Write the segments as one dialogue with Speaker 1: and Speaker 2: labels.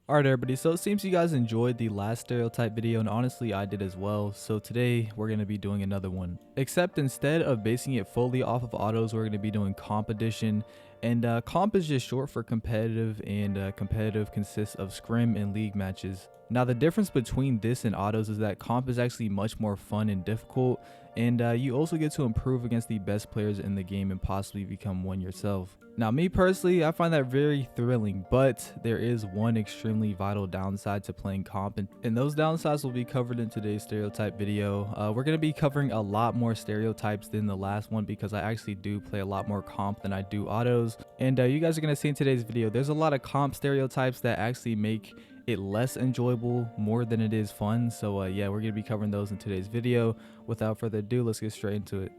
Speaker 1: Alright everybody, so it seems you guys enjoyed the last stereotype video, and honestly I did as well. So today we're going to be doing another one. Except instead of basing it fully off of autos, we're going to be doing comp edition. And comp is just short for competitive, and competitive consists of scrim and league matches. Now the difference between this and autos is that comp is actually much more fun and difficult, and you also get to improve against the best players in the game and possibly become one yourself. Now me personally, I find that very thrilling, but there is one extremely vital downside to playing comp, and those downsides will be covered in today's stereotype video. We're going to be covering a lot more stereotypes than the last one because I actually do play a lot more comp than I do autos, and you guys are going to see in today's video there's a lot of comp stereotypes that actually make it less enjoyable more than it is fun. So yeah, we're going to be covering those in today's video. Without further ado, let's get straight into it.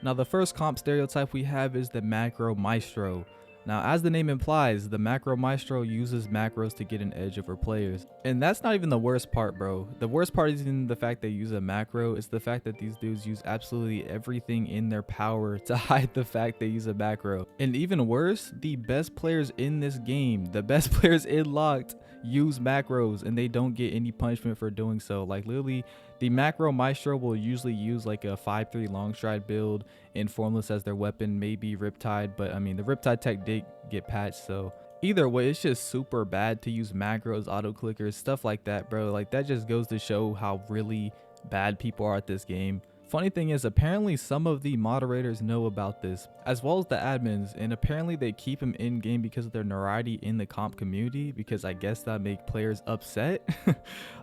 Speaker 1: Now the first comp stereotype we have is the macro maestro. Now as the name implies, the macro maestro uses macros to get an edge over players. And that's not even the worst part, bro. The worst part isn't the fact they use a macro, it's the fact that these dudes use absolutely everything in their power to hide the fact they use a macro. And even worse, the best players in this game, the best players in locked, use macros and they don't get any punishment for doing so. Like literally, the macro maestro will usually use like a 5-3 long stride build and formless as their weapon, maybe riptide, but I mean the riptide tech did get patched, so either way it's just super bad to use macros, auto clickers, stuff like that, bro. Like that just goes to show how really bad people are at this game. Funny thing is, apparently some of the moderators know about this, as well as the admins, and apparently they keep them in game because of their notoriety in the comp community, because I guess that make players upset.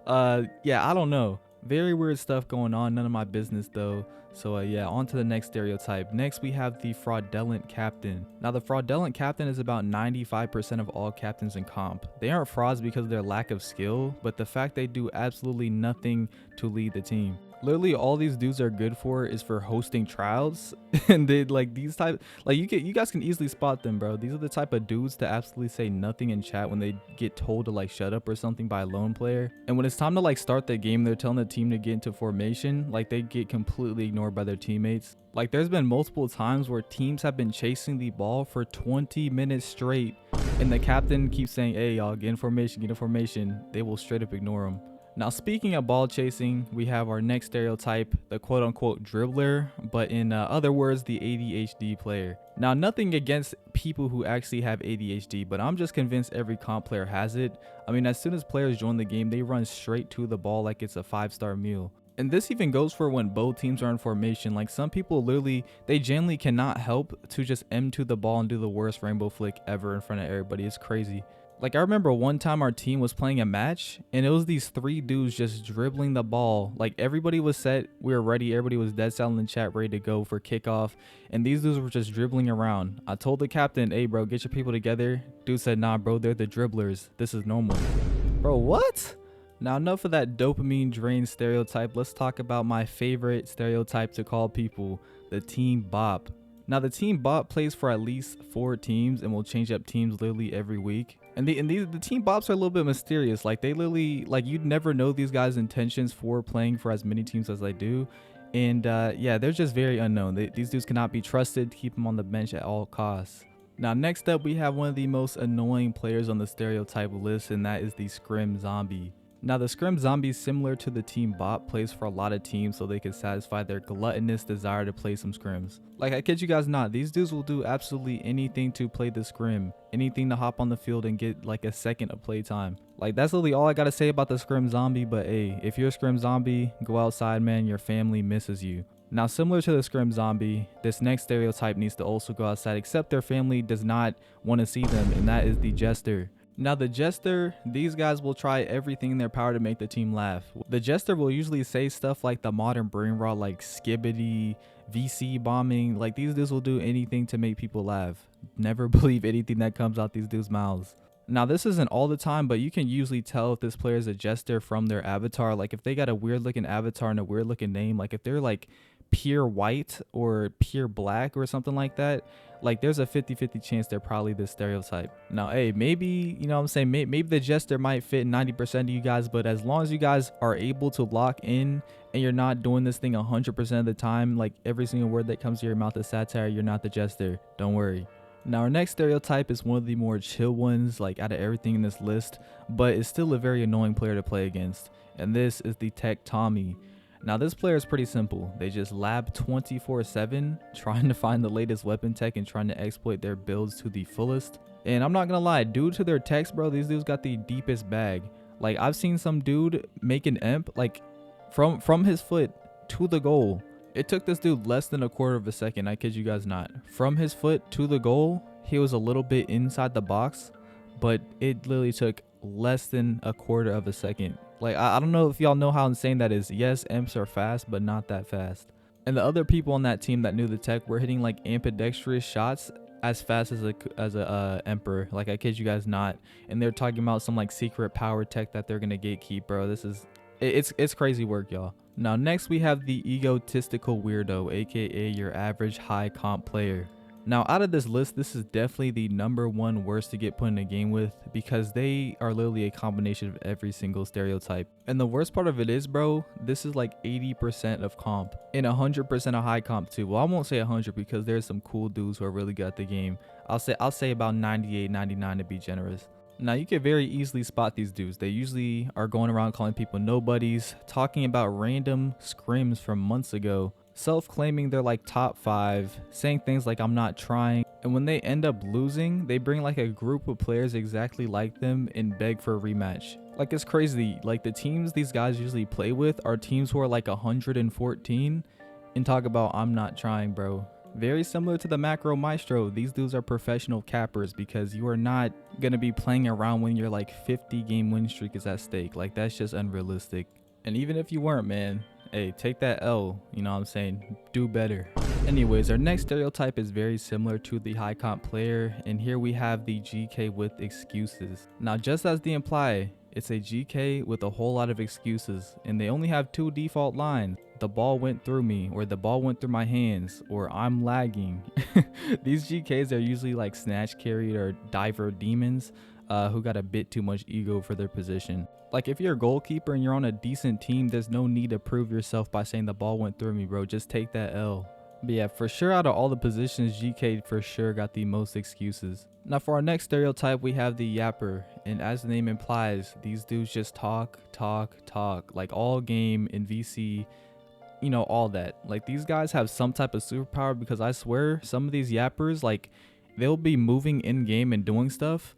Speaker 1: Yeah, I don't know. Very weird stuff going on, none of my business though. So yeah, on to the next stereotype. Next we have the fraudulent captain. Now the fraudulent captain is about 95% of all captains in comp. They aren't frauds because of their lack of skill, but the fact they do absolutely nothing to lead the team. Literally all these dudes are good for is for hosting trials. And they like these type, like you guys can easily spot them, bro. These are the type of dudes to absolutely say nothing in chat when they get told to like shut up or something by a lone player, and when it's time to like start the game, they're telling the team to get into formation, like they get completely ignored by their teammates. Like there's been multiple times where teams have been chasing the ball for 20 minutes straight and the captain keeps saying, hey y'all, get in formation, get in formation. They will straight up ignore them. Now speaking of ball chasing, we have our next stereotype, the quote-unquote dribbler, but in other words, the ADHD player. Now nothing against people who actually have ADHD, but I'm just convinced every comp player has it. I mean, as soon as players join the game, they run straight to the ball like it's a 5-star meal. And this even goes for when both teams are in formation. Like some people literally, they genuinely cannot help to just M2 the ball and do the worst rainbow flick ever in front of everybody. It's crazy. Like I remember one time our team was playing a match and it was these 3 dudes just dribbling the ball. Like everybody was set, we were ready, everybody was dead silent in chat, ready to go for kickoff, and these dudes were just dribbling around. I told the captain, hey bro, get your people together. Dude said, nah bro, they're the dribblers, this is normal. Bro, what? Now enough of that dopamine drained stereotype. Let's talk about my favorite stereotype to call people, the team bop. Now the team bop plays for at least 4 teams and will change up teams literally every week. And the team bops are a little bit mysterious. Like they literally, like you'd never know these guys' intentions for playing for as many teams as they do. And yeah, they're just very unknown. These dudes cannot be trusted. Keep them on the bench at all costs. Now next up we have one of the most annoying players on the stereotype list, and that is the scrim zombie. Now the scrim zombie, similar to the team bot, plays for a lot of teams so they can satisfy their gluttonous desire to play some scrims. Like I kid you guys not, these dudes will do absolutely anything to play the scrim, anything to hop on the field and get like a second of play time. Like that's literally all I gotta say about the scrim zombie. But hey, if you're a scrim zombie, go outside, man, your family misses you. Now similar to the scrim zombie, this next stereotype needs to also go outside, except their family does not want to see them, and that is the jester. Now the jester, these guys will try everything in their power to make the team laugh. The jester will usually say stuff like the modern brain rot, like skibbity, VC bombing. Like these dudes will do anything to make people laugh. Never believe anything that comes out these dudes' mouths. Now this isn't all the time, but you can usually tell if this player is a jester from their avatar. Like if they got a weird looking avatar and a weird looking name, like if they're like pure white or pure black or something like that, like there's a 50-50 chance they're probably this stereotype. Now hey, maybe, you know what I'm saying, maybe the jester might fit 90% of you guys, but as long as you guys are able to lock in and you're not doing this thing 100% of the time, like every single word that comes to your mouth is satire, you're not the jester. Don't worry. Now our next stereotype is one of the more chill ones like out of everything in this list, but it's still a very annoying player to play against, and this is the Tech Tommy. Now this player is pretty simple. They just lab 24/7 trying to find the latest weapon tech and trying to exploit their builds to the fullest. And I'm not gonna lie, due to their techs, bro, these dudes got the deepest bag. Like I've seen some dude make an imp like from his foot to the goal. It took this dude less than a quarter of a second, I kid you guys not. From his foot to the goal, he was a little bit inside the box, but it literally took less than a quarter of a second. Like, I don't know if y'all know how insane that is. Yes, imps are fast, but not that fast. And the other people on that team that knew the tech were hitting like ambidextrous shots as fast as a emperor. Like, I kid you guys not. And they're talking about some like secret power tech that they're gonna gatekeep, bro. This is it's crazy work, y'all. Now next we have the egotistical weirdo, aka your average high comp player. Now out of this list, this is definitely the #1 worst to get put in a game with, because they are literally a combination of every single stereotype. And the worst part of it is, bro, this is like 80% of comp and 100% of high comp too. Well, I won't say 100 because there's some cool dudes who are really good at the game. I'll say about 98, 99 to be generous. Now you can very easily spot these dudes. They usually are going around calling people nobodies, talking about random scrims from months ago, self-claiming they're like top 5, saying things like I'm not trying, and when they end up losing, they bring like a group of players exactly like them and beg for a rematch. Like, it's crazy. Like, the teams these guys usually play with are teams who are like 114 and talk about I'm not trying, bro. Very similar to the macro maestro, these dudes are professional cappers because you are not gonna be playing around when your like 50 game win streak is at stake. Like, that's just unrealistic. And even if you weren't, man, hey, take that L, you know what I'm saying? Do better. Anyways, our next stereotype is very similar to the high comp player, and here we have the GK with excuses. Now, just as the imply, it's a GK with a whole lot of excuses, and they only have 2 default lines. The ball went through me, or the ball went through my hands, or I'm lagging. These GKs are usually like snatch carried or diver demons who got a bit too much ego for their position. Like, if you're a goalkeeper and you're on a decent team, there's no need to prove yourself by saying the ball went through me, bro. Just take that L. But yeah, for sure, out of all the positions, GK for sure got the most excuses. Now for our next stereotype, we have the yapper, and as the name implies, these dudes just talk, like all game in VC, you know, all that. Like, these guys have some type of superpower, because I swear some of these yappers, like, they'll be moving in game and doing stuff,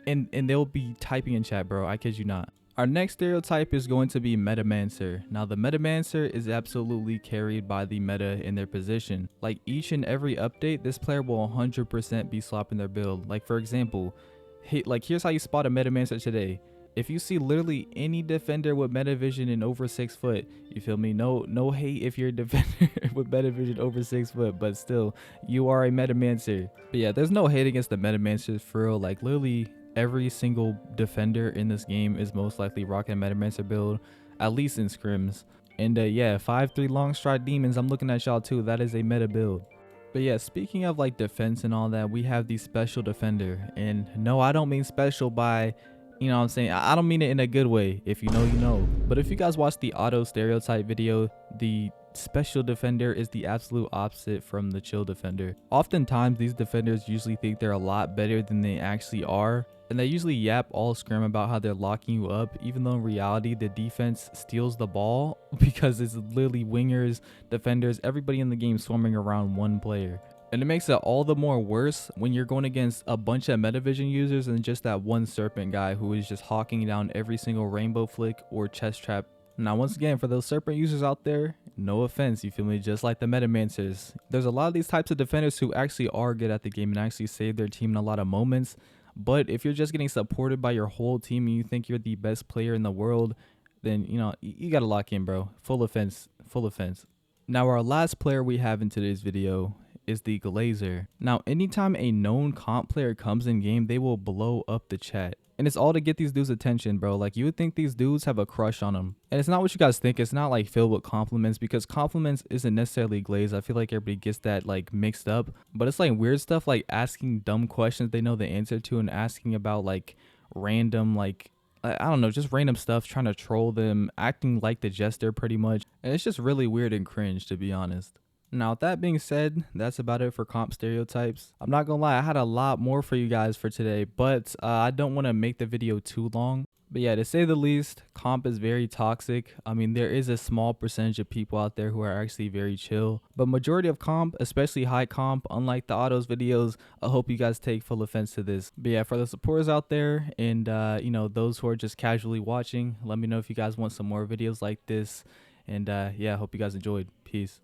Speaker 1: and they'll be typing in chat, bro. I kid you not. Our next stereotype is going to be Metamancer. Now the Metamancer is absolutely carried by the meta in their position. Like, each and every update, this player will 100% be swapping their build. Like, for example, here's how you spot a Metamancer today. If you see literally any defender with metavision and over 6 foot, you feel me? No hate if you're a defender with metavision over 6 foot, but still, you are a Metamancer. But yeah, there's no hate against the Metamancers for real. Like, literally every single defender in this game is most likely rocking a Metamancer build, at least in scrims. And yeah, 5-3 long stride demons, I'm looking at y'all too. That is a meta build. But yeah, speaking of like defense and all that, we have the special defender. And no, I don't mean special by, you know what I'm saying, I don't mean it in a good way. If you know, you know. But if you guys watch the auto stereotype video, the special defender is the absolute opposite from the chill defender. Oftentimes these defenders usually think they're a lot better than they actually are, and they usually yap all scrim about how they're locking you up, even though in reality the defense steals the ball because it's literally wingers, defenders, everybody in the game swarming around one player. And it makes it all the more worse when you're going against a bunch of Metavision users and just that one Serpent guy who is just hawking down every single rainbow flick or chest trap. Now, once again, for those Serpent users out there, no offense, you feel me, just like the Metamancers, there's a lot of these types of defenders who actually are good at the game and actually save their team in a lot of moments. But if you're just getting supported by your whole team and you think you're the best player in the world, then, you know, you gotta lock in, bro. Full offense, full offense. Now, our last player we have in today's video is the glazer. Now, anytime a known comp player comes in game, they will blow up the chat. And it's all to get these dudes' attention, bro. Like, you would think these dudes have a crush on them. And it's not what you guys think. It's not like filled with compliments, because compliments isn't necessarily glaze. I feel like everybody gets that like mixed up. But it's like weird stuff like asking dumb questions they know the answer to, and asking about like random, like, I don't know, just random stuff, trying to troll them, acting like the jester pretty much. And it's just really weird and cringe, to be honest. Now, with that being said, that's about it for comp stereotypes. I'm not gonna lie, I had a lot more for you guys for today, but I don't want to make the video too long. But yeah, to say the least, comp is very toxic. I mean, there is a small percentage of people out there who are actually very chill, but majority of comp, especially high comp, unlike the autos videos, I hope you guys take full offense to this. But yeah, for the supporters out there and you know, those who are just casually watching, let me know if you guys want some more videos like this. And yeah, I hope you guys enjoyed. Peace.